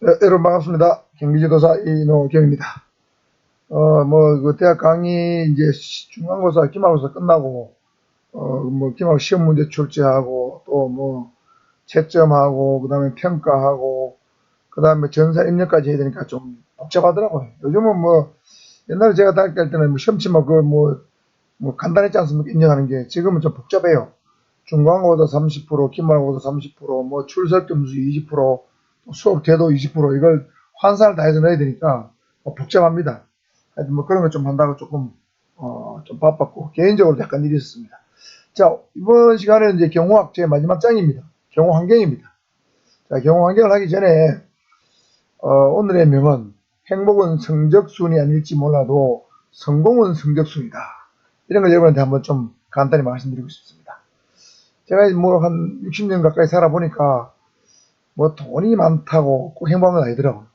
네, 여러분 반갑습니다. 경기지도사 이노경입니다. 대학 강의 이제 중간고사, 기말고사 끝나고, 기말 시험 문제 출제하고, 또 채점하고, 그 다음에 평가하고, 그 다음에 전사 입력까지 해야 되니까 좀 복잡하더라고요. 요즘은 옛날에 제가 다닐 때는 시험 치면 간단했지 않습니까? 입력하는 게. 지금은 좀 복잡해요. 중간고사 30%, 기말고사 30%, 출석 점수 20%, 수업 태도 20% 이걸 환산을 다 해서 넣어야 되니까 복잡합니다. 하여튼 그런 거 좀 한다고 조금 좀 바빴고 개인적으로 약간 일이 있었습니다. 자, 이번 시간에는 이제 경호학 제 마지막 장입니다. 경호 환경입니다. 자, 경호 환경을 하기 전에 오늘의 명언, 행복은 성적순이 아닐지 몰라도 성공은 성적순이다. 이런 걸 여러분한테 한번 좀 간단히 말씀드리고 싶습니다. 제가 한 60년 가까이 살아보니까 돈이 많다고 꼭 행복한 건 아니더라고요.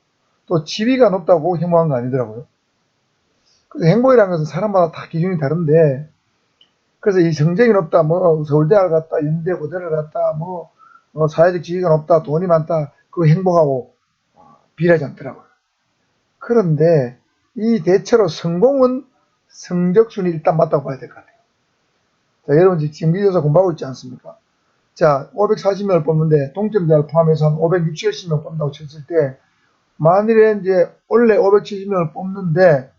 또 지위가 높다고 꼭 행복한 건 아니더라고요. 그래서 행복이라는 것은 사람마다 다 기준이 다른데, 그래서 이 성적이 높다, 서울대를 갔다, 연대 고대를 갔다, 사회적 지위가 높다, 돈이 많다, 그거 행복하고 비례하지 않더라고요. 그런데 이 대체로 성공은 성적순이 일단 맞다고 봐야 될 것 같아요. 자, 여러분 지금 경기도사 공부하고 있지 않습니까? 자, 540명을 뽑는데 동점자를 포함해서 한 560, 70명 뽑는다고 쳤을 때, 만일에 이제 원래 570명을 뽑는데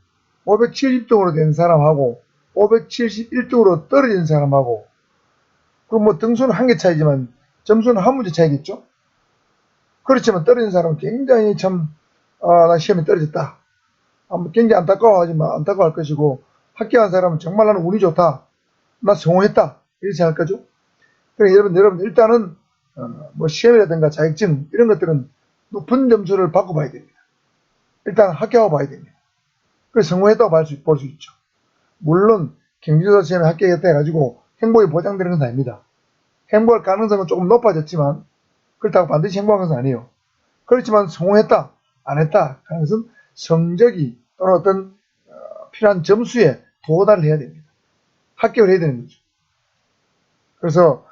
570등으로 된 사람하고 571등으로 떨어진 사람하고, 그 등수는 한 개 차이지만 점수는 한 문제 차이겠죠. 그렇지만 떨어진 사람은 굉장히 나 시험에 떨어졌다, 굉장히 안타까워하지만 안타까워할 것이고, 합격한 사람은 정말 나는 운이 좋다, 나 성공했다, 이렇게 생각할 거죠. 그러니까 여러분 일단은 시험이라든가 자격증 이런 것들은 높은 점수를 받고 봐야 됩니다. 일단 합격하고 봐야 됩니다. 그래서 성공했다고 볼 수 있죠. 물론 경기도사 시험에 합격했다 해가지고 행복이 보장되는 것은 아닙니다. 행복할 가능성은 조금 높아졌지만 그렇다고 반드시 행복한 것은 아니에요. 그렇지만 성공했다, 안 했다 하는 것은 성적이 또는 어떤 필요한 점수에 도달을 해야 됩니다. 합격을 해야 되는 거죠. 그래서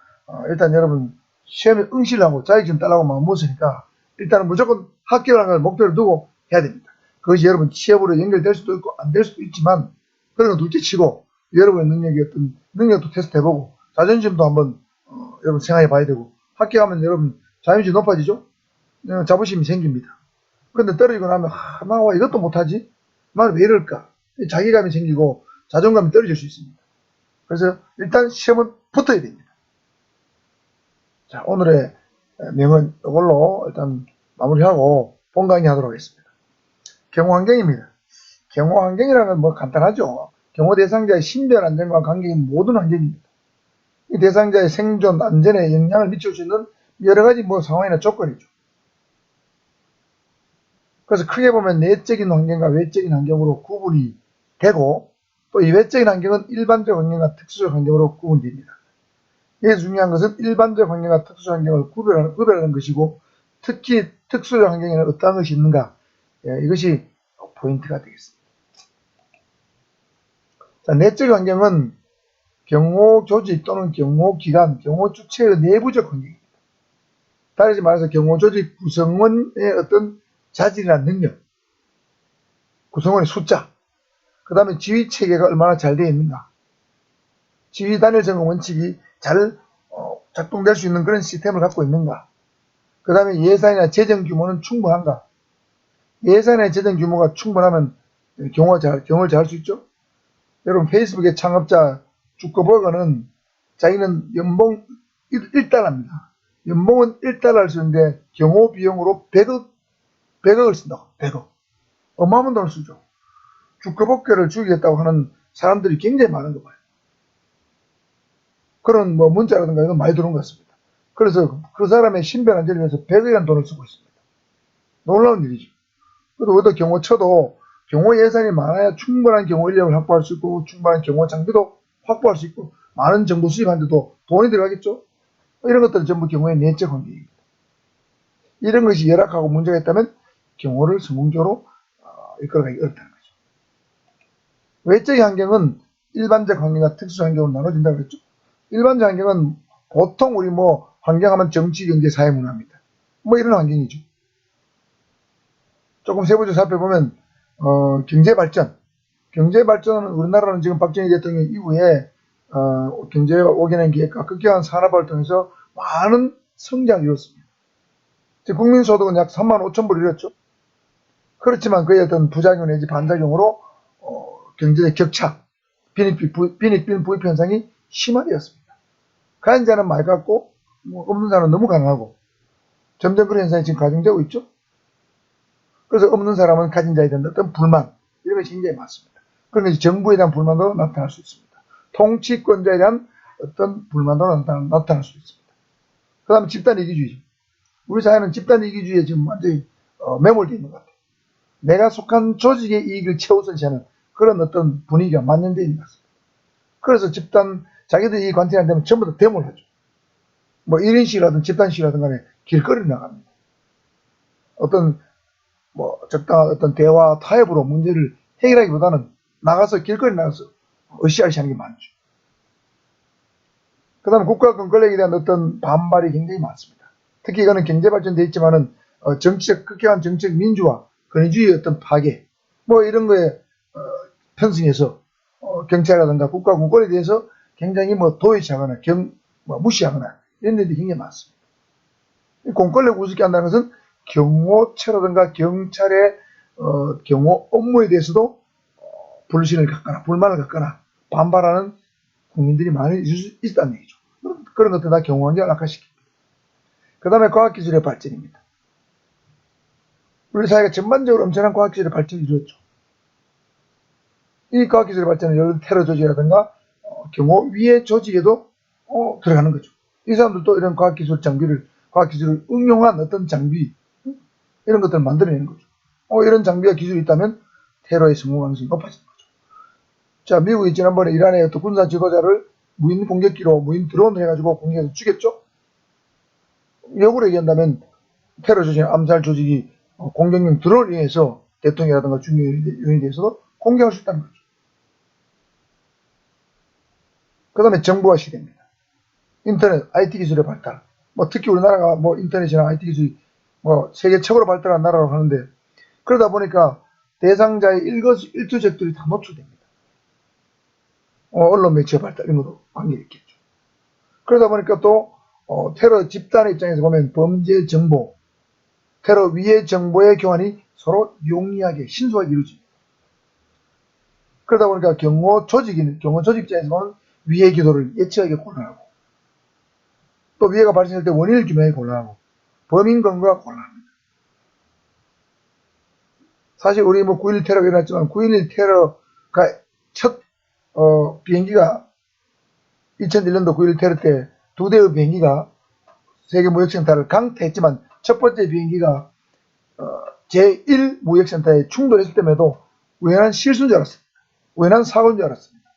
일단 여러분 시험에 응시를 하고 자격증 따려고 마음먹었으니까 일단은 무조건 합격을 하는 걸 목표를 두고 해야 됩니다. 그것이 여러분 취업으로 연결될 수도 있고 안 될 수도 있지만, 그런 건 둘째치고 여러분의 능력도 테스트 해보고 자존심도 한번 여러분 생각해 봐야 되고, 합격하면 여러분 자존심이 높아지죠. 자부심이 생깁니다. 근데 떨어지고 나면 나 왜 이것도 못하지? 나는 왜 이럴까? 자기감이 생기고 자존감이 떨어질 수 있습니다. 그래서 일단 시험은 붙어야 됩니다. 자, 오늘의 명은 이걸로 일단 마무리하고 본 강의 하도록 하겠습니다. 경호환경입니다. 경호환경이라는 건 간단하죠. 경호 대상자의 신변 안전과 관계인 모든 환경입니다. 이 대상자의 생존 안전에 영향을 미칠 수 있는 여러 가지 상황이나 조건이죠. 그래서 크게 보면 내적인 환경과 외적인 환경으로 구분이 되고, 또 이 외적인 환경은 일반적 환경과 특수적 환경으로 구분됩니다. 여기서 중요한 것은 일반적 환경과 특수적 환경을 구별하는 것이고, 특히 특수적 환경에는 어떠한 것이 있는가, 이것이 포인트가 되겠습니다. 자, 내적 환경은 경호 조직 또는 경호 기관, 경호 주체의 내부적 환경입니다. 다시 말해서 경호 조직 구성원의 어떤 자질이나 능력, 구성원의 숫자, 그 다음에 지휘 체계가 얼마나 잘 되어 있는가, 지휘 단일성 원칙이 잘 작동될 수 있는 그런 시스템을 갖고 있는가, 그 다음에 예산이나 재정 규모는 충분한가. 예산이나 재정 규모가 충분하면 경호를 잘 할 수 있죠. 여러분 페이스북의 창업자 주커버거는 자기는 연봉 1달러입니다. 연봉은 1달러를 쓰는데 경호 비용으로 100억을 쓴다고. 100억. 어마어마한 돈을 쓰죠. 주커버거를 죽이겠다고 하는 사람들이 굉장히 많은 거 봐요. 그런 문자라든가 이런 많이 들어온 것 같습니다. 그래서 그 사람의 신변 안전을 위해서 100억이라는 돈을 쓰고 있습니다. 놀라운 일이죠. 그래도 어떤 경호처도 경호 예산이 많아야 충분한 경호 인력을 확보할 수 있고, 충분한 경호 장비도 확보할 수 있고, 많은 정보 수집하는데도 돈이 들어가겠죠. 이런 것들은 전부 경호의 내적 환경입니다. 이런 것이 열악하고 문제가 있다면 경호를 성공적으로 이끌어가기 어렵다는 거죠. 외적 환경은 일반적 환경과 특수 환경으로 나눠진다고 그랬죠. 일반적 환경은 보통 우리 환경하면 정치, 경제, 사회, 문화입니다. 이런 환경이죠. 조금 세부적으로 살펴보면 경제 발전은 우리나라는 지금 박정희 대통령 이후에 경제가 오개낸 기획과 극경한 산업화를 통해서 많은 성장을 이뤘습니다. 지금 국민소득은 약 3만 5천 불을 이뤘죠. 그렇지만 그의 어떤 부작용 내지 반작용으로 경제의 격차, 빈익빈 부익 현상이 심화되었습니다. 가진 자는 많이 갖고 없는 자는 너무 강하고 점점 그런 현상이 지금 가중되고 있죠. 그래서 없는 사람은 가진 자에 대한 어떤 불만 이런 것이 굉장히 많습니다. 그런 것이 정부에 대한 불만도 나타날 수 있습니다. 통치권자에 대한 어떤 불만도 나타날 수 있습니다. 그 다음에 집단이기주의죠. 우리 사회는 집단이기주의에 지금 완전히 매몰되어 있는 것 같아요. 내가 속한 조직의 이익을 최우선시하는 그런 어떤 분위기가 만연되어 있는 것 같습니다. 그래서 자기들 이익 관찰이 안 되면 전부 다 데모를 하죠. 뭐 1인 시위라든 집단 시위라든 간에 길거리를 나갑니다. 적당한 어떤 대화 타협으로 문제를 해결하기보다는 길거리 나가서 으쌰으쌰 하는 게 많죠. 그 다음에 국가 권력에 대한 어떤 반발이 굉장히 많습니다. 특히 이거는 경제 발전되어 있지만은 극경한 정치적 민주화, 권위주의의 어떤 파괴, 이런 거에 편승해서 경찰이라든가 국가 공권에 대해서 굉장히 도외시하거나 무시하거나 이런 일들이 굉장히 많습니다. 공권력 우습게 한다는 것은 경호처라든가 경찰의 경호 업무에 대해서도 불신을 갖거나 불만을 갖거나 반발하는 국민들이 많이 있다는 얘기죠. 그런 것들 다 경호환경을 악화시킵니다. 그 다음에 과학기술의 발전입니다. 우리 사회가 전반적으로 엄청난 과학기술의 발전을 이루었죠. 이 과학기술의 발전은 예를 들어 테러 조직이라든가 경호 위의 조직에도 들어가는 거죠. 이 사람들도 이런 과학기술을 응용한 어떤 장비 이런 것들을 만들어내는 거죠. 이런 장비와 기술이 있다면 테러의 성공 가능성이 높아지는 거죠. 자, 미국이 지난번에 이란의 어떤 군사 지도자를 무인 공격기로 무인 드론을 해가지고 공격해서 죽였죠. 역으로 얘기한다면 테러 조직, 암살 조직이 공격용 드론을 이용해서 대통령이라든가 중요인에 대해서도 공격할 수 있다는 거죠. 그 다음에 정보화 시대입니다. 인터넷, IT 기술의 발달. 특히 우리나라가 인터넷이나 IT 기술이 세계 최고로 발달한 나라라고 하는데, 그러다 보니까 대상자의 일투족들이 다 노출됩니다. 언론 매체의 발달, 이런 것도 관계가 있겠죠. 그러다 보니까 또, 테러 집단의 입장에서 보면 범죄 정보, 테러 위의 정보의 교환이 서로 용이하게, 신속하게 이루어집니다. 그러다 보니까 경호 조직 입장에서 보면 위의 기도를 예측하기 곤란하고, 또 위해가 발생할 때 원인을 규명하기 곤란하고, 범인 검거가 곤란합니다. 사실 우리 9.11 테러가 일어났지만 9.11 테러가 첫 비행기가 2001년도 9.11 테러 때 2대의 비행기가 세계무역센터를 강타했지만 첫 번째 비행기가 제1 무역센터에 충돌했을 때에도 우연한 실수인 줄 알았습니다. 우연한 사고인 줄 알았습니다.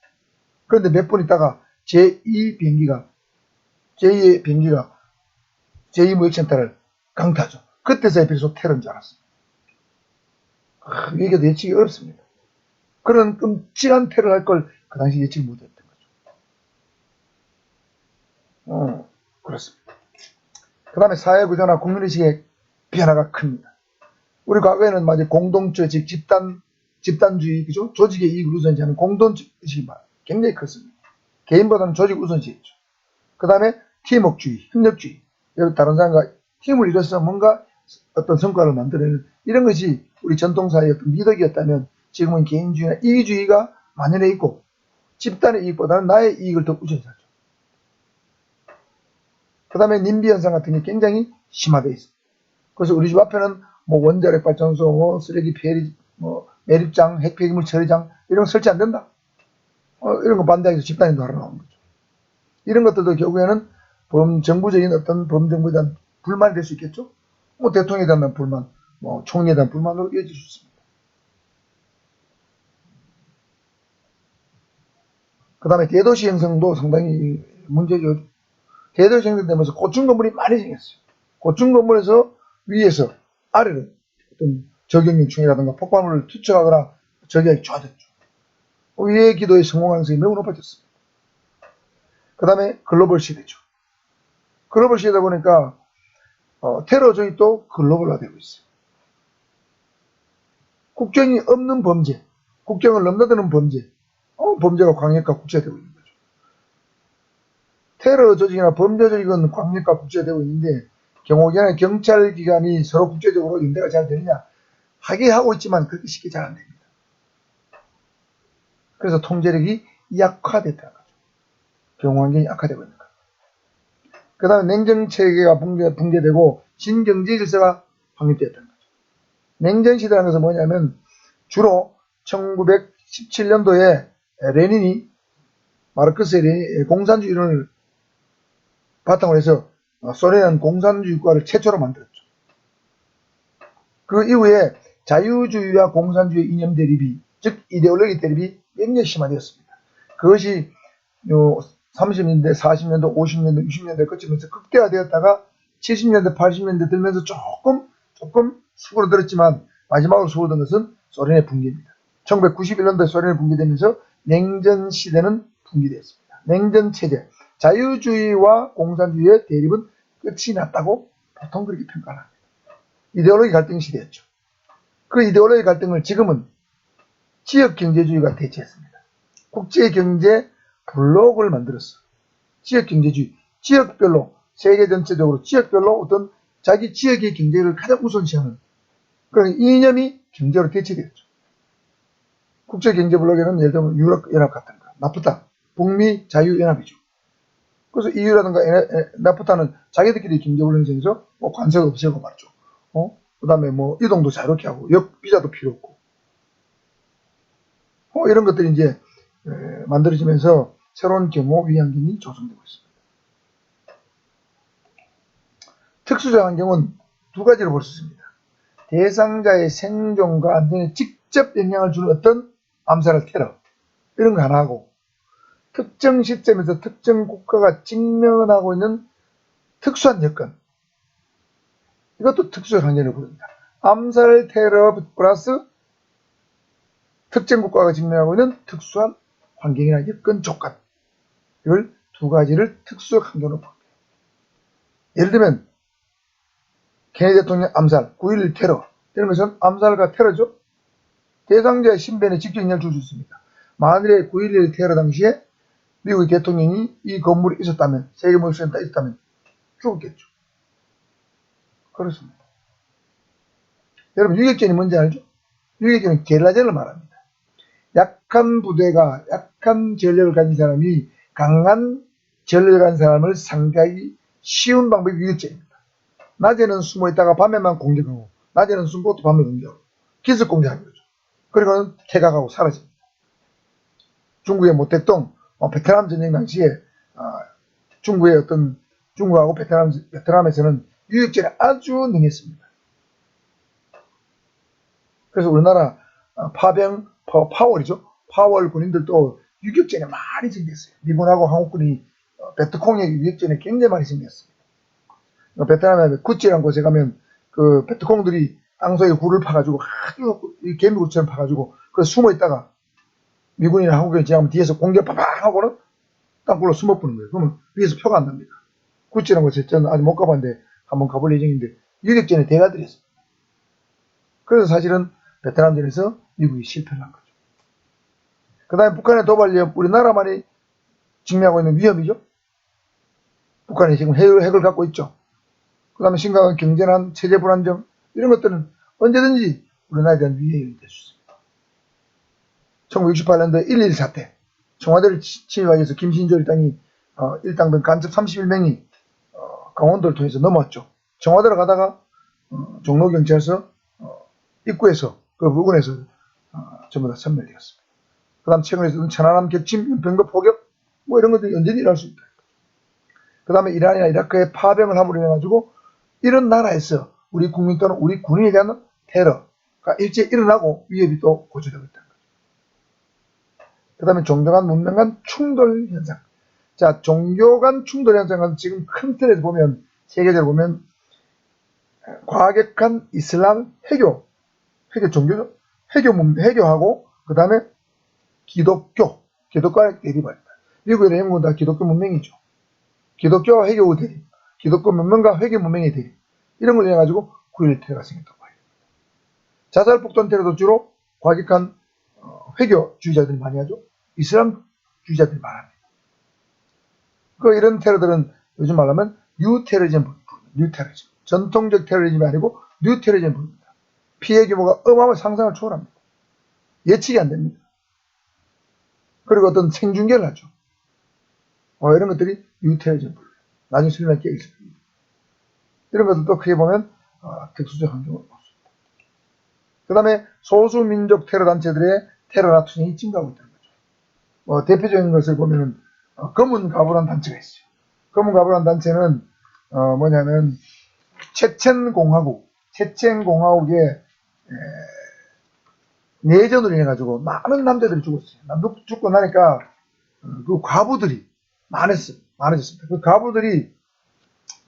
그런데 몇 분 있다가 제2 비행기가 제2 무역센터를 강타하죠. 그때서야 비로소 테러인 줄 알았습니다. 이게 예측이 어렵습니다. 그런 끔찍한 테러를 할 걸 그 당시 예측 못했던 거죠. 그렇습니다. 그 다음에 사회구조나 국민의식의 변화가 큽니다. 우리 과거에는 공동체, 즉 집단주의, 그죠? 조직의 이익을 우선시하는 공동의식이 굉장히 컸습니다. 개인보다는 조직 우선시했죠. 그 다음에 팀워크주의, 협력주의, 다른 사람과 팀을 이뤄서 뭔가 어떤 성과를 만들어내는 이런 것이 우리 전통사회의 어떤 미덕이었다면 지금은 개인주의나 이기주의가 만연해 있고 집단의 이익보다는 나의 이익을 더 우선시하죠. 그 다음에 님비현상 같은 게 굉장히 심화되어 있습니다. 그래서 우리 집 앞에는 원자력 발전소, 쓰레기 폐리, 매립장, 핵폐기물 처리장 이런 거 설치 안 된다. 이런 거 반대해서 집단이 하러 나오는 거죠. 이런 것들도 결국에는 정부적인 어떤 범정부에 대한 불만이 될 수 있겠죠. 대통령에 대한 불만, 총리에 대한 불만으로 이어질 수 있습니다. 그 다음에 대도시 형성도 상당히 문제죠. 대도시 형성되면서 고층 건물이 많이 생겼어요. 고층 건물에서 위에서 아래로 어떤 저격용충이라든가 폭발물을 투척하거나 저격이 좋아졌죠. 위의 기도의 성공 가능성이 매우 높아졌습니다. 그 다음에 글로벌 시대죠. 글로벌 시대다 보니까 테러 조직도 글로벌화되고 있어요. 국경이 없는 범죄, 국경을 넘나드는 범죄, 범죄가 광역과 국제되고 있는 거죠. 테러 조직이나 범죄 조직은 광역과 국제되고 있는데 경호기관의 경찰기관이 서로 국제적으로 연대가 잘 되느냐? 하게 하고 있지만 그렇게 쉽게 잘 안 됩니다. 그래서 통제력이 약화됐다는 거죠. 경호 환경이 약화되고 있는 거죠. 그 다음에 냉정체계가 붕괴되고 신경제 질서가 확립되었다는 거죠. 냉전시대라는 것은 뭐냐면 주로 1917년도에 레닌이 마르크스의 레닌이 공산주의를 바탕으로 해서 소련은 공산주의 국가를 최초로 만들었죠. 그 이후에 자유주의와 공산주의 이념 대립이, 즉 이데올로기 대립이 굉장히 심화되었습니다. 그것이 30년대, 40년대, 50년대, 60년대 거치면서 극대화되었다가 70년대, 80년대 들면서 조금 수그러들었지만 마지막으로 수그러든 것은 소련의 붕괴입니다. 1991년도에 소련이 붕괴되면서 냉전시대는 붕괴되었습니다. 냉전체제, 자유주의와 공산주의의 대립은 끝이 났다고 보통 그렇게 평가합니다. 이데올로기 갈등 시대였죠. 그 이데올로기 갈등을 지금은 지역경제주의가 대체했습니다. 국제경제 블록을 만들었어. 지역경제주의, 지역별로, 세계 전체적으로 지역별로 어떤 자기 지역의 경제를 가장 우선시하는 그런 이념이 경제로 대체되었죠. 국제경제블록에는 예를 들면 유럽연합 같은 거, 나프타, 북미 자유연합이죠. 그래서 EU라든가 나프타는 자기들끼리 경제훈련 중에서 관세도 없애고 말이죠. 그 다음에 이동도 자유롭게 하고, 비자도 필요 없고. 이런 것들이 이제, 만들어지면서 새로운 경호 위환경이 조성되고 있습니다. 특수적 환경은 두 가지로 볼 수 있습니다. 대상자의 생존과 안전에 직접 영향을 주는 어떤 암살, 테러, 이런 거 하나 하고, 특정 시점에서 특정 국가가 직면하고 있는 특수한 여건, 이것도 특수적 환경을 부릅니다. 암살, 테러 플러스 특정 국가가 직면하고 있는 특수한 환경이나 여건, 조건, 이걸 두 가지를 특수적 환경으로 봅니다. 예를 들면 케네디 대통령 암살, 9.11 테러, 이런 것은 암살과 테러죠. 대상자의 신변에 직접 영향을 줄 수 있습니다. 만일에 9.11 테러 당시에 미국의 대통령이 이 건물에 있었다면, 세계모식센터에 있었다면 죽었겠죠. 그렇습니다. 여러분, 유격전이 뭔지 알죠? 유격전은 게릴라전을 말합니다. 약한 부대가, 약한 전력을 가진 사람이 강한 전력을 가진 사람을 상대하기 쉬운 방법이 유격전입니다. 낮에는 숨어 있다가 밤에만 공격하고, 낮에는 숨고 또 밤에 공격하고, 기습 공격하는 거죠. 그리고는 퇴각하고 사라집니다. 중국의 모택동, 베트남 전쟁 당시에 중국의 중국하고 베트남에서는 유격전에 아주 능했습니다. 그래서 우리나라 파월이죠. 파월 군인들도 유격전에 많이 생겼어요. 미군하고 한국군이 베트콩의 유격전에 굉장히 많이 생겼습니다. 베트남에 구찌라는 곳에 가면 그 베트콩들이 땅속에 굴을 파가지고 개미굴처럼 파가지고 그래서 숨어 있다가 미군이나 한국군이 지나가면 뒤에서 공격 파방 하고는 땅굴로 숨어보는 거예요. 그러면 위에서 표가 안 납니다. 구찌라는 곳에 저는 아직 못 가봤는데 한번 가볼 예정인데 유격전에 대가들이었습니다. 그래서 사실은 베트남전에서 미국이 실패를 한 거죠. 그 다음에 북한의 도발 위협, 우리나라만이 직면하고 있는 위협이죠. 북한이 지금 핵을 갖고 있죠. 그 다음에 심각한 경제난, 체제 불안정, 이런 것들은 언제든지 우리나라에 대한 위협이 될 수 있습니다. 1968년도 1.1 사태, 청와대를 침입하기 위해서 김신조 일당이 일당들 간첩 31명이 강원도를 통해서 넘어왔죠. 청와대로 가다가 종로경찰서 입구에서 그 부근에서 전부 다 섬멸되었습니다. 그 다음 최근에 있었던 천안함 격침, 연평도 포격, 이런 것들이 언제든지 일어날 수 있다. 그 다음에 이란이나 이라크의 파병을 함으로 인해가지고 이런 나라에서 우리 국민 또는 우리 군인에 대한 테러가 일제 일어나고 위협이 또 고조되고 있다는 거죠. 그 다음에 종교 간 문명 간 충돌 현상. 자, 종교 간 충돌 현상은 지금 큰 틀에서 보면, 세계적으로 보면, 과격한 이슬람 해교 종교죠. 해교하고, 그 다음에 기독교와의 대립입니다. 미국이나 영국은 다 기독교 문명이죠. 기독교와 해교의 대립, 기독교 문명과 회교 문명의 대립, 이런 걸 인해 가지고 9.11 테러가 생겼다고 해요. 자살폭탄 테러도 주로 과격한 회교주의자들이 많이 하죠. 이슬람주의자들이 많습니다. 이런 테러들은 요즘 말하면 뉴테러리즘 부릅니다. 뉴테러리즘. 전통적 테러리즘이 아니고 뉴테러리즘 부릅니다. 피해 규모가 어마어마한 상상을 초월합니다. 예측이 안 됩니다. 그리고 어떤 생중계를 하죠. 이런 것들이 뉴테러리즘 불러요. 나중에 설명할 게 있을 겁니다. 이런 것들도 크게 보면 특수적 환경을 볼 수 있다. 그 다음에 소수민족 테러 단체들의 테러나 투쟁이 증가하고 있다는 거죠. 대표적인 것을 보면 검은 가부란 단체가 있어요. 검은 가부란 단체는 뭐냐면 체첸공화국의 내전으로 인해 가지고 많은 남자들이 죽었어요. 죽고 나니까 그 과부들이 많아졌습니다. 그 과부들이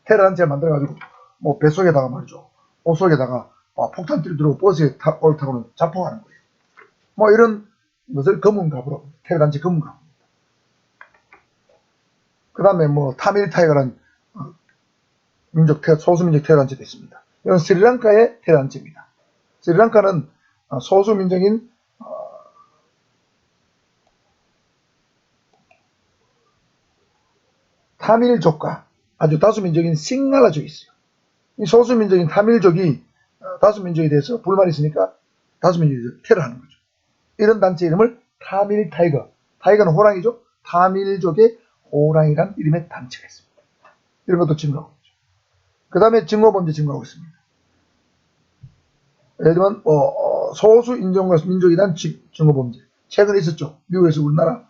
테러 단체를 만들어 가지고 뭐 뱃속에다가 말이죠, 옷속에다가 폭탄들이 들어오고 버스에 올라타고는 자폭하는 거예요. 뭐 이런 것을 검은 가부라고 합니다. 테러 단체 검은 가부. 그 다음에 뭐 타밀 타이거라는 소수민족 테러 단체도 있습니다. 이건 스리랑카의 테러 단체입니다. 스리랑카는 소수민족인 타밀족과 아주 다수민족인 싱갈라족이 있어요. 이 소수민족인 타밀족이 다수민족에 대해서 불만이 있으니까 다수민족이 테러하는 거죠. 이런 단체 이름을 타밀 타이거. 타이거는 호랑이죠. 타밀족의 호랑이란 이름의 단체가 있습니다. 이런 것도 증가하고 있죠. 그 다음에 증오범죄 증가하고 있습니다. 예를 들면 소수 인종과 민족에 대한 증오범죄. 최근에 있었죠. 미국에서 우리나라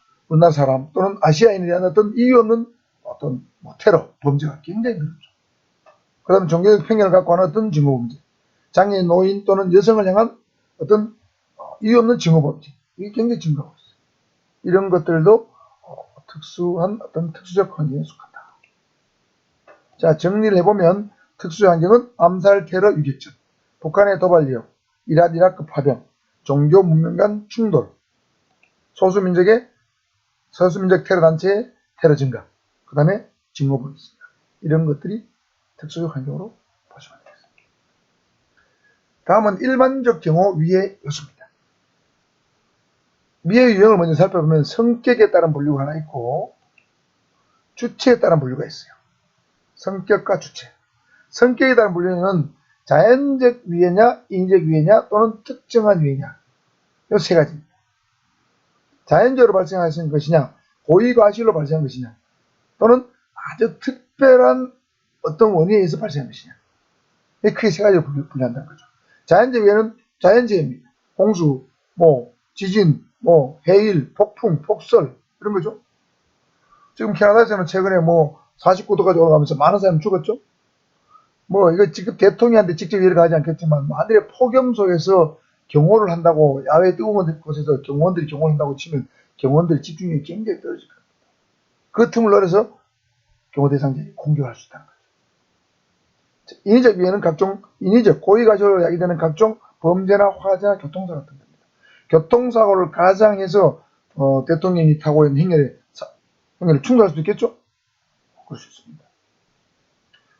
사람 또는 아시아인에 대한 어떤 이유 없는 어떤 테러 범죄가 굉장히 늘었죠. 그 다음에 종교적 편견을 갖고 하는 어떤 증오범죄. 장애인, 노인 또는 여성을 향한 어떤 이유 없는 증오범죄. 이게 굉장히 증가하고 있어요. 이런 것들도 특수한 어떤 특수적 환경에 속한다. 자, 정리를 해보면 특수적 환경은 암살, 테러, 유격전, 북한의 도발 위협, 이라크 파병, 종교 문명 간 충돌, 서수민족 테러 단체의 테러 증가, 그 다음에 증오범죄 있습니다. 이런 것들이 특수적 환경으로 보시면 되겠습니다. 다음은 일반적 경우 위의 요소입니다. 위의 유형을 먼저 살펴보면 성격에 따른 분류가 하나 있고 주체에 따른 분류가 있어요. 성격과 주체. 성격에 따른 분류는 자연적 위해냐, 인적 위해냐, 또는 특정한 위해냐. 이 세 가지입니다. 자연적으로 발생하는 것이냐, 고의과실로 발생한 것이냐, 또는 아주 특별한 어떤 원인에 의해서 발생한 것이냐. 크게 세 가지로 분류한다는 거죠. 자연적 위해는 자연재해입니다. 홍수, 지진, 해일, 폭풍, 폭설, 이런 거죠. 지금 캐나다에서는 최근에 49도까지 올라가면서 많은 사람이 죽었죠. 이거 지금 대통령한테 직접 위해를 가지 않겠지만, 하늘의 폭염 속에서 경호를 한다고, 야외 뜨거운 곳에서 경호원들이 경호를 한다고 치면, 경호원들의 집중력이 굉장히 떨어질 겁니다. 그 틈을 노려서 경호 대상자들이 공격할 수 있다는 거죠. 인위적 위해는 인위적, 고의가설로 야기되는 각종 범죄나 화재나 교통사고 같은 겁니다. 교통사고를 가장해서, 대통령이 타고 있는 행렬에 충돌할 수도 있겠죠? 그럴 수 있습니다.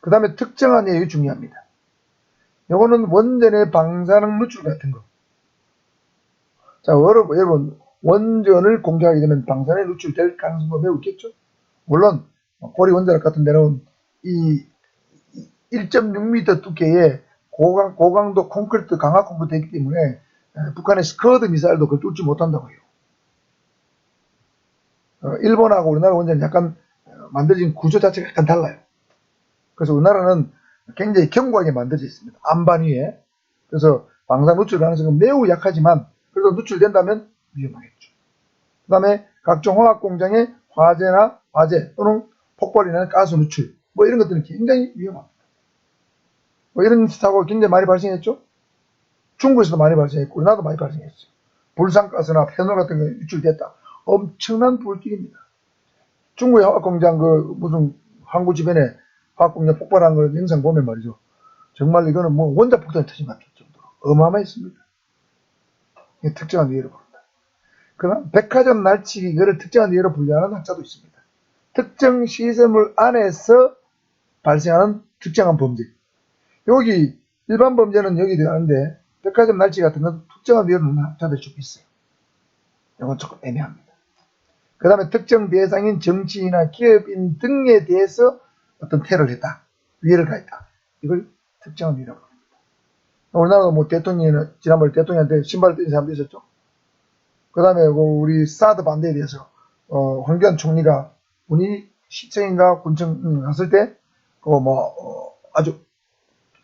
그 다음에 특정한 예유 중요합니다. 요거는 원전의 방사능 누출 같은 거. 자, 여러분, 원전을 공개하게 되면 방사능이 누출될 가능성도 매우 있겠죠? 물론, 고리 원자력 같은 데는 이 1.6m 두께의 고강도 콘크리트, 강화 콘크리트이기 때문에 북한의 스커드 미사일도 그걸 뚫지 못한다고 해요. 일본하고 우리나라 원전은 약간 만들어진 구조 자체가 약간 달라요. 그래서 우리나라는 굉장히 견고하게 만들어져 있습니다. 안반 위에. 그래서 방사능 누출 가능성은 매우 약하지만 그래도 누출된다면 위험하겠죠. 그 다음에 각종 화학공장의 화재 또는 폭발이 나는 가스 누출 이런 것들은 굉장히 위험합니다. 이런 사고가 굉장히 많이 발생했죠. 중국에서도 많이 발생했고 우리나라도 많이 발생했어요. 불상가스나 페놀 같은 거 유출됐다. 엄청난 불길입니다. 중국의 화학공장 무슨 항구 주변에 화학공장 폭발한 거 영상 보면 말이죠. 정말 이거는 원자폭탄이 터진 것 같을 정도로 어마어마했습니다. 이게 특정한 위해로 부른다. 그러나 백화점 날치기 이거를 특정한 위해로 분류하는 학자도 있습니다. 특정 시설물 안에서 발생하는 특정한 범죄. 여기 일반 범죄는 여기 들어가는데 백화점 날치 같은 건 특정한 위험은 합쳐질 수 있어요. 이건 조금 애매합니다. 그 다음에 특정 대상인 정치인이나 기업인 등에 대해서 어떤 테러를 했다. 위해를 가했다. 이걸 특정한 위해라고 합니다. 우리나라도 뭐 대통령이 지난번에 대통령한테 신발을 뛴 사람도 있었죠. 그 다음에 우리 사드 반대에 대해서 황교안 총리가 군이 시청인가 군청 갔을 때 아주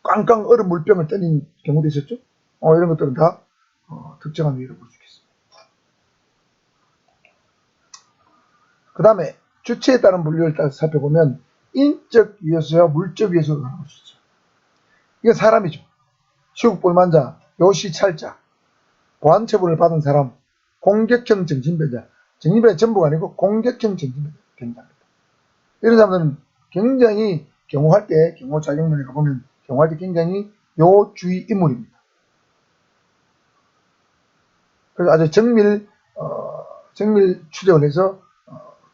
꽝꽝 얼은 물병을 떠닌 경우도 있었죠. 이런 것들은 다 특정한 위해를 볼 수 있습니다. 그 다음에 주체에 따른 분류를 따라 살펴보면 인적 위해서와 물적 위해서로 나눌 수 있죠. 이게 사람이죠. 시국불만자, 요시찰자, 보안처분을 받은 사람, 공격형 정신병자. 정신병자 전부가 아니고 공격형 정신병자입니다. 이런 사람들은 굉장히 경호할 때, 경호 자격론에 가보면 경호할 때 굉장히 요주의 인물입니다. 그래서 아주 정밀 추적을 해서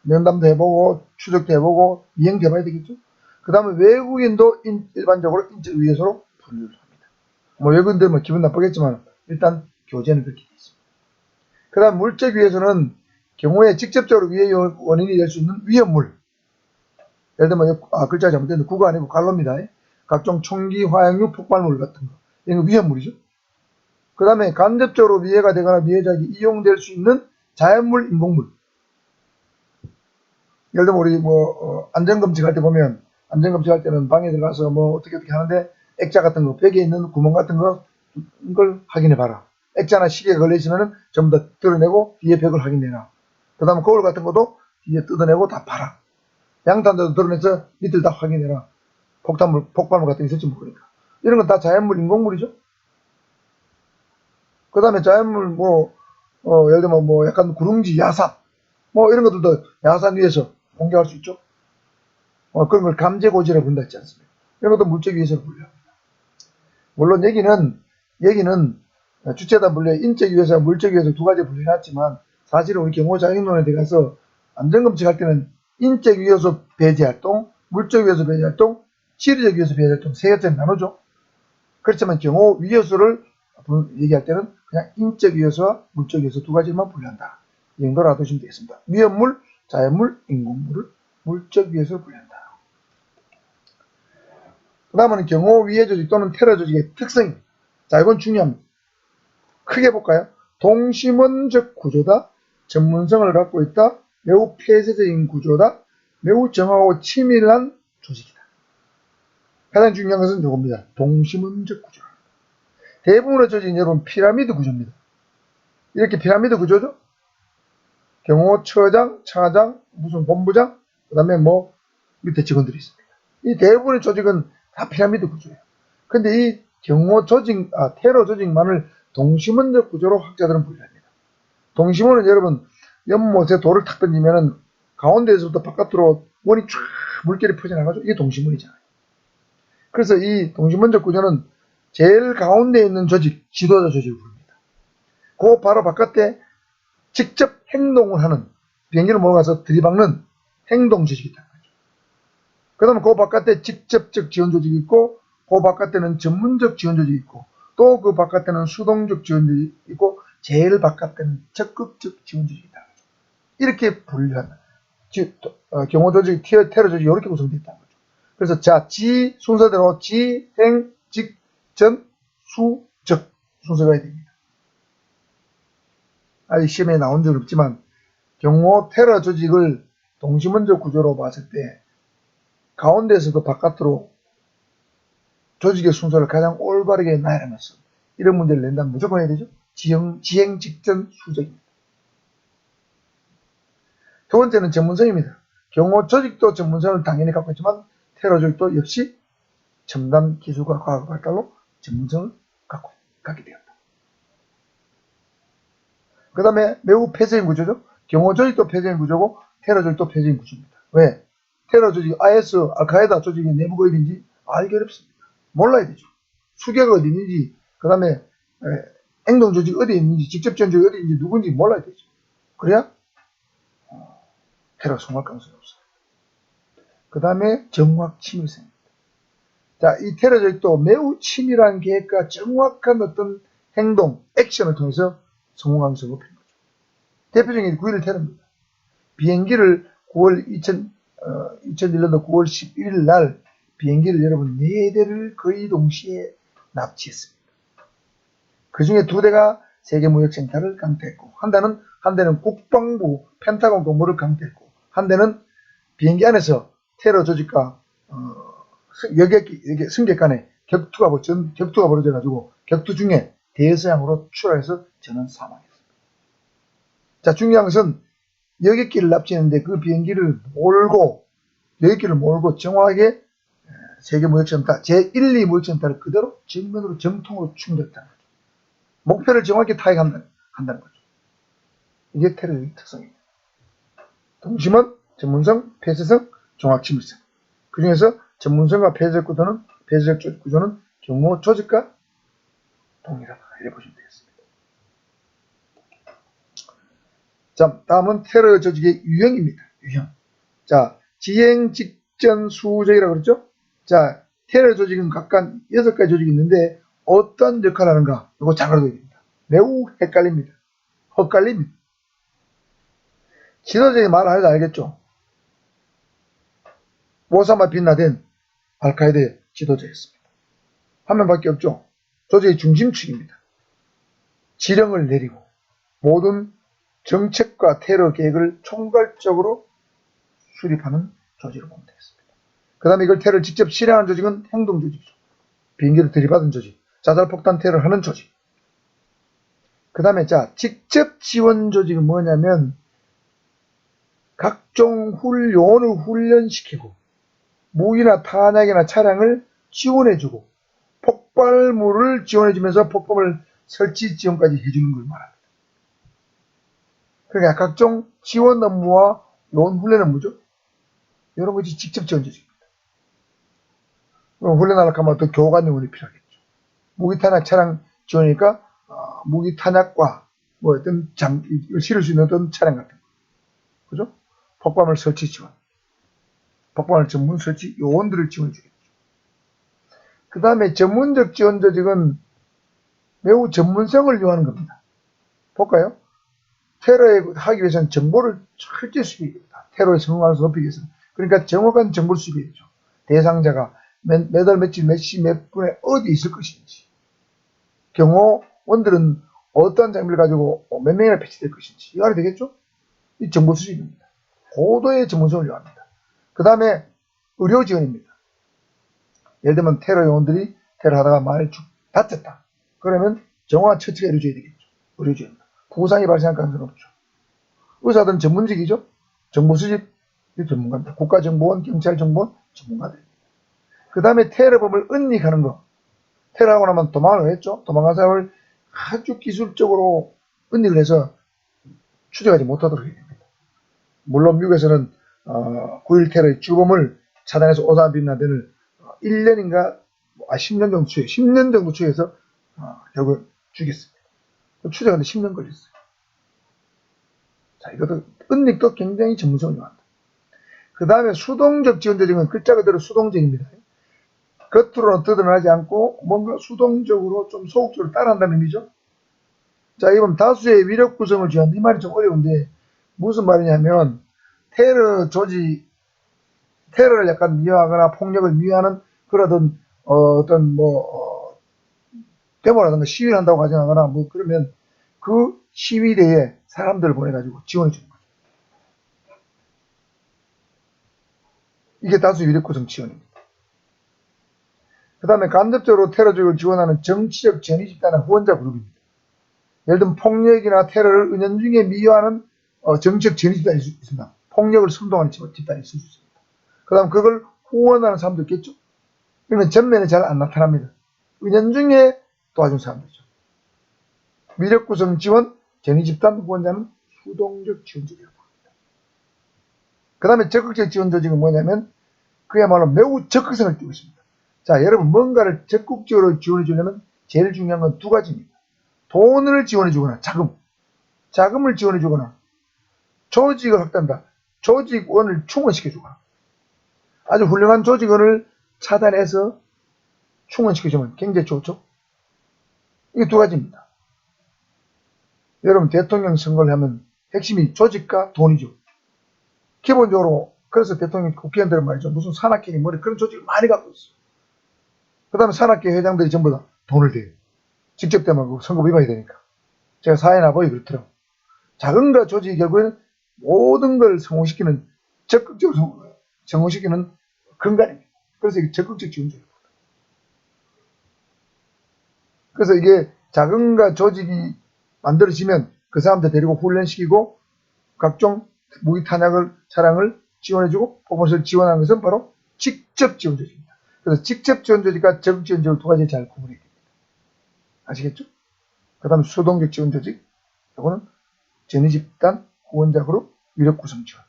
면담도 해보고 추적도 해보고 이행도 해봐야 되겠죠. 그 다음에 외국인도 일반적으로 인적 위해서로 분류를 합니다. 외국인들 기분 나쁘겠지만 일단 교재는 그렇게 되어 있습니다. 그 다음 물적 위해서는 경우에 직접적으로 위해 원인이 될 수 있는 위험물. 예를 들면 글자 잘못됐는데 구가 아니고 갈로입니다. 각종 총기, 화약류, 폭발물 같은 거. 이건 위험물이죠. 그 다음에 간접적으로 위해가 되거나 위해자에게 이용될 수 있는 자연물, 인공물. 예를 들면 우리 안전검칙할 때 보면 안전검칙할 때는 방에 들어가서 어떻게 하는데 액자 같은 거, 벽에 있는 구멍 같은 거 이걸 확인해 봐라. 액자나 시계가 걸려있으면 전부 다 뜯어내고 뒤에 벽을 확인해라. 그 다음에 거울 같은 것도 뒤에 뜯어내고 다 봐라. 양탄자도 드러내서 밑을 다 확인해라. 폭발물 같은 게 있을지 모르니까. 이런 건 다 자연물, 인공물이죠. 그 다음에 자연물, 예를 들면 약간 구릉지, 야산, 이런 것들도 야산 위에서 공격할 수 있죠. 그런 걸 감재고지라고 부른다 했지 않습니까? 이런 것도 물적 위해서로 분류합니다. 물론 여기는 주체단 분류에 인적 위해서와 물적 위해서 두 가지 분류해놨지만 사실은 우리 경호자격론에 들어가서 안전검칙할 때는 인적 위해서 배제활동, 물적 위해서 배제활동, 지리적 위해서 배제활동 세 가지를 나누죠. 그렇지만 경호 위해서를 얘기할 때는 그냥 인적 위해서와 물적 위해서 두 가지만 분류한다. 이 정도로 알아두시면 되겠습니다. 위험물, 자연물, 인공물을 물적 위해서 분류한다. 그 다음은 경호 위해 조직 또는 테러 조직의 특성입니다. 자, 이건 중요합니다. 크게 볼까요? 동심원적 구조다, 전문성을 갖고 있다, 매우 폐쇄적인 구조다, 매우 정하고 치밀한 조직이다. 가장 중요한 것은 이겁니다. 동심원적 구조. 대부분의 조직은 여러분 피라미드 구조입니다. 이렇게 피라미드 구조죠. 경호처장, 차장, 무슨 본부장, 그 다음에 밑에 직원들이 있습니다. 이 대부분의 조직은 다 피라미드 구조예요. 근데 이 경호 조직, 테러 조직만을 동심원적 구조로 학자들은 분류합니다. 동심원은 여러분 연못에 돌을 탁 던지면은 가운데에서부터 바깥으로 원이 쫙 물결이 퍼져나가죠. 이게 동심원이잖아요. 그래서 이 동심원적 구조는 제일 가운데에 있는 조직, 지도자 조직을 부릅니다. 그 바로 바깥에 직접 행동을 하는, 비행기를 몰아가서 들이박는 행동 조직이 있다는 거죠. 그 다음에 그 바깥에 직접적 지원 조직이 있고, 그 바깥에는 전문적 지원 조직이 있고, 또 그 바깥에는 수동적 지원 조직이 있고, 제일 바깥에는 적극적 지원 조직이 있다는 거죠. 이렇게 분류한 경호 조직, 테러 조직이 이렇게 구성되어 있다는 거죠. 그래서 순서대로 지, 행, 직, 전, 수, 적 순서가 됩니다. 아직 시험에 나온 적은 없지만 경호 테러 조직을 동심원적 구조로 봤을 때 가운데에서도 바깥으로 조직의 순서를 가장 올바르게 나열하면서 이런 문제를 낸다면 무조건 해야 되죠. 지행, 직전, 수적입니다. 두 번째는 전문성입니다. 경호 조직도 전문성을 당연히 갖고 있지만 테러 조직도 역시 첨단 기술과 과학 발달로 전문성을 갖게 되었다. 그 다음에 매우 폐쇄적인 구조죠. 경호 조직도 폐쇄적인 구조고 테러 조직도 폐쇄적인 구조입니다. 왜? 테러 조직, IS, 알카에다 조직의 내부가 어딘지 알기 어렵습니다. 몰라야 되죠. 수교가 어디 있는지, 그 다음에 행동 조직이 어디 있는지, 직접 지원 조직이 어디 있는지, 누군지 몰라야 되죠. 그래야 테러 성공할 가능성이 없어요. 그 다음에 정확 치밀성입니다. 자, 이 테러 조직도 매우 치밀한 계획과 정확한 어떤 행동, 액션을 통해서 성공 가능성을 높이는 거죠. 대표적인 9.11 테러입니다. 비행기를 2001년도 9월 11일 날 비행기를 여러분 4대를 거의 동시에 납치했습니다. 그 중에 2대가 세계무역센터를 강퇴했고, 한 대는 국방부 펜타곤 건물을 강퇴했고, 한 대는 비행기 안에서 테러 조직과 승객 간에 격투가 벌어져가지고 격투 중에 대서양으로 출하해서 저는 사망했습니다. 자, 중요한 것은 여객기를 납치했는데 그 비행기를 몰고 여객기를 몰고 정확하게 세계무역센터 제1, 2무역센터를 그대로 정면으로 정통으로 충돌했다는 거죠. 목표를 정확히 타격한다는 거죠. 이게 테러의 특성입니다. 동심원, 전문성, 폐쇄성, 종합침입성. 그 중에서 전문성과 폐쇄적 구조는 경무 조직과 동일하다. 이렇게 보시면 되겠습니다. 자, 다음은 테러 조직의 유형입니다. 유형. 자, 지행 직전 수적이라고 그랬죠? 자, 테러 조직은 각각 6가지 조직이 있는데 어떤 역할을 하는가? 이거 잘 알아둬야 됩니다. 매우 헷갈립니다. 지도자의 말을 하려도 알겠죠? 오사마 빈라덴 알카에다의 지도자였습니다. 한 명밖에 없죠. 조직의 중심축입니다. 지령을 내리고 모든 정책과 테러 계획을 총괄적으로 수립하는 조직으로 보면 되겠습니다. 그 다음에 이걸 테러를 직접 실행하는 조직은 행동조직이죠. 비행기를 들이받은 조직, 자살폭탄 테러를 하는 조직. 그 다음에 자, 직접 지원 조직은 뭐냐면 각종 요원을 훈련시키고 무기나 탄약이나 차량을 지원해주고 폭발물을 지원해주면서 폭발물 설치 지원까지 해주는 걸 말합니다. 그러니까 각종 지원 업무와 요원 훈련 업무죠. 이런 것이 직접 지원 조직입니다. 훈련하려고 하면 또 교관 요원이 필요하겠죠. 무기 탄약 차량 지원이니까 무기 탄약과 뭐 어떤 실을 수 있는 어떤 차량 같은 거. 그죠? 폭발물 설치 지원. 폭발물 전문 설치 요원들을 지원해 주겠죠. 그 다음에 전문적 지원 조직은 매우 전문성을 요하는 겁니다. 볼까요? 테러에 하기 위해서는 정보를 철저히 수집해야 됩니다. 테러의 성공을 높이기 위해서는. 그러니까 정확한 정보를 수집해야 되죠. 대상자가 몇 월 며칠 몇 시 몇 분에 어디 있을 것인지, 경호원들은 어떠한 장비를 가지고 몇 명이나 배치될 것인지 이거 알아야 되겠죠? 이 정보 수집입니다. 고도의 전문성을 요합니다. 그 다음에 의료 지원입니다. 예를 들면 테러 요원들이 테러하다가 많이 다쳤다. 그러면 정확한 처치가 이루어져야 되겠죠. 의료 지원입니다. 부상이 발생할 가능성은 없죠. 의사들은 전문직이죠. 정보 수집 전문가입니다. 국가정보원, 경찰정보원 전문가들입니다. 그 다음에 테러범을 은닉하는 거. 테러하고 나면 도망을 했죠. 도망간 사람을 아주 기술적으로 은닉을 해서 추적하지 못하도록 해야 됩니다. 물론 미국에서는 9.11 테러의 주범을 차단해서 오사마 빈 라덴을 1년인가 10년 정도 추해, 10년 정도 추해서 결국 죽였습니다. 추적하는데 10년 걸렸어요. 자, 이것도 은닉도 굉장히 전문성을 요한다. 그 다음에 수동적 지원 조직은 글자 그대로 수동적입니다. 겉으로는 드러나지 않고 뭔가 수동적으로 좀 소극적으로 따라한다는 의미죠. 자, 이번 다수의 위력 구성을 지원한다. 이 말이 좀 어려운데 무슨 말이냐면 테러를 약간 미화하거나 폭력을 미화하는 그러던 데모라든가 시위를 한다고 가정하거나 뭐 그러면 그 시위대에 사람들을 보내가지고 지원해 주는 거죠. 이게 다수 위력 구성 지원입니다. 그 다음에 간접적으로 테러 조직을 지원하는 정치적 전위 집단의 후원자 그룹입니다. 예를 들면 폭력이나 테러를 은연중에 미화하는 정치적 전위 집단이 있습니다. 폭력을 선동하는 집단이 있을 수 있습니다. 그 다음 그걸 후원하는 사람도 있겠죠. 그러면 전면에 잘 안 나타납니다. 은연중에 도와준 사람들이죠. 위력 구성 지원, 전위 집단 후원자는 수동적 지원 조직이라고 합니다. 그 다음에 적극적 지원 조직은 뭐냐면 그야말로 매우 적극성을 띠고 있습니다. 자, 여러분 뭔가를 적극적으로 지원해 주려면 제일 중요한 건 2가지입니다. 돈을 지원해 주거나 자금을 지원해 주거나 조직을 확대한다. 조직원을 충원시켜 주거나 아주 훌륭한 조직원을 차단해서 충원시켜 주면 굉장히 좋죠. 이게 두 가지입니다. 여러분 대통령 선거를 하면 핵심이 조직과 돈이죠. 기본적으로 그래서 대통령 국회의원들은 말이죠. 무슨 산악회니 뭐니 그런 조직을 많이 갖고 있어요. 그 다음에 산악회 회장들이 전부 다 돈을 대요. 직접 되면 선거 위반이 되니까. 제가 사회나 보이 그렇더라고요. 자금과 조직이 결국에는 모든 걸 성공시키는 적극적으로 성공시키는 근간입니다. 그래서 이게 적극적 지원조직입니다. 그래서 이게 자금과 조직이 만들어지면 그 사람들 데리고 훈련시키고 각종 무기 탄약을 차량을 지원해주고 보건소를 지원하는 것은 바로 직접 지원 조직입니다. 그래서 직접 지원 조직과 적극 지원 조직 두 가지 잘 구분해야 됩니다. 아시겠죠? 그 다음에 수동적 지원 조직, 이거는 전위집단, 후원자 그룹, 위력 구성 지원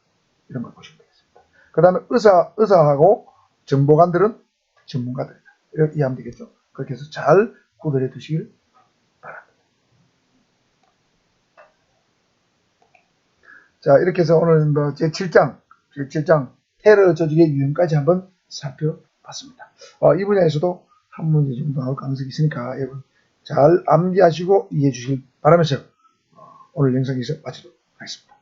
이런 걸 보시면 되겠습니다. 그 다음에 의사하고 정보관들은 전문가들이다. 이렇게 이해하면 되겠죠? 그렇게 해서 잘 구별해 두시길 바랍니다. 자, 이렇게 해서 오늘 뭐 제7장 테러 조직의 유형까지 한번 살펴봤습니다. 이 분야에서도 한 문제 정도 나올 가능성이 있으니까 여러분 잘 암기하시고 이해해 주시길 바라면서 오늘 영상 여기서 마치도록 하겠습니다.